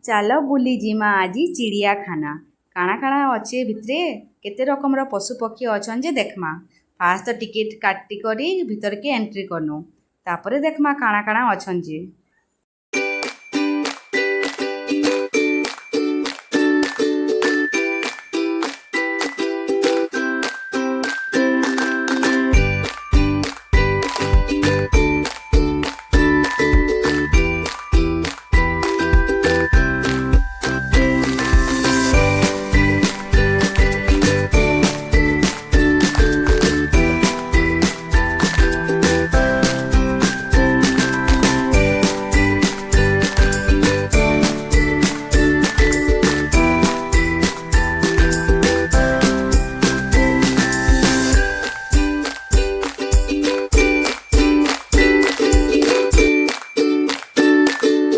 ଚାଲ ବୁଲି ଯିମା ଆଜି ଚିଡ଼ିଆଖାନା। କାଣା କାଣା ଅଛେ ଭିତରେ କେତେ ରକମର ପଶୁପକ୍ଷୀ ଅଛନ୍ ଯେ ଦେଖମା। ଫାଷ୍ଟ ତ ଟିକେଟ୍ କାଟି କରି ଭିତରକେ ଏଣ୍ଟ୍ରି କରନୁ, ତାପରେ ଦେଖମା କାଣା କାଣା ଅଛନ୍ ଯେ।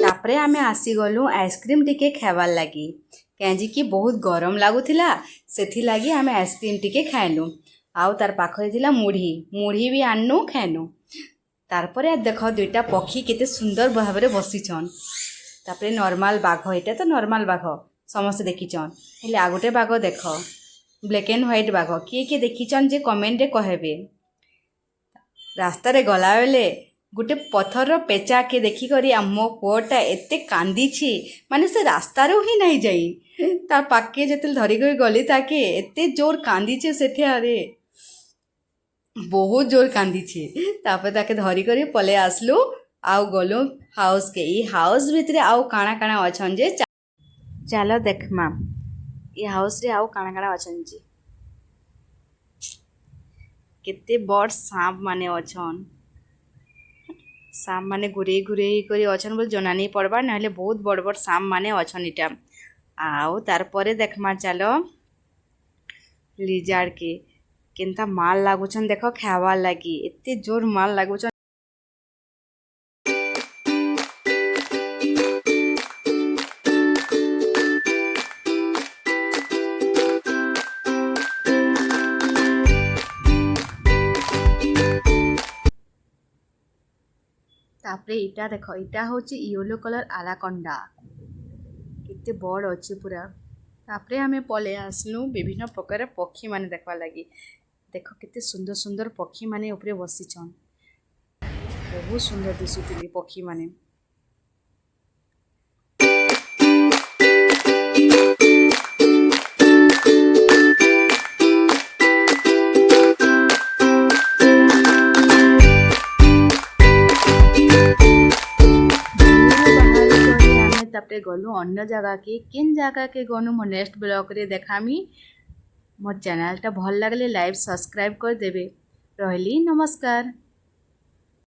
तापरे आमे आसीगलु आइसक्रीम टिके खाइबार लगी कि बहुत गरम लगुला से लगी आम आइसक्रीम टिके खाइलु। आउ तार पाखे थिला मुढ़ी मुढ़ी भी आननु खाइनु। तारपरे देख दुईटा पक्षी केते सुंदर भाव में बसीछन। तापरे नॉर्मल बाघ, एटा तो नॉर्मल बाघ समस्त देखीचन, हेले आ गोटे बाघ देख ब्लैक एंड व्हाइट बाघ किए देखीचन जे कमेंट रे कहबे। रास्ता रे गला बेले गोटे पथर पेचा के देखिकरी मो पुआटा एते कांदी माने से रास्तार ही नहीं जाई तार पाके जेते धरिक गली ताके एते जोर कांदी सेठे। अरे बहुत जोर कांदी तापर ताके धरिक पले आसलु आउ गलु हाउस के। ई हाउस भितर आउ काଣା काଣା अछन जे चलो देखमा। ई हाउस रे आउ काଣା काଣା अछन जे केते बड़ सांप माने अछन। सांप माने घुरे घुरे करी अछन बोल जना नहीं पड़बार, ना बहुत बड़ बड़ सांप माने अछन इटा। आउ तार परे देखमा चलो लिजार्ड के केनता माल लागुछन देख खावार लगी, एते जोर माल लागुछन। तापरे इटा देख, इटा होची येलो कलर आलाकंडा, कितने बड़ अच्छे पूरा। तापरे आमे पले आसलु विभिन्न प्रकार पक्षी माने देखवा लगी। देख कितने सुंदर सुंदर पक्षी माने ऊपरे बसीछन, बहुत सुंदर दिसुतिले पक्षी माने। तापरे गलु अन्य जगह के केन जगह के गनु मो नेक्स्ट ब्लॉग रे देखामी। मोर चैनल टा भल लगले लाइक सब्सक्राइब कर देबे। रहली नमस्कार।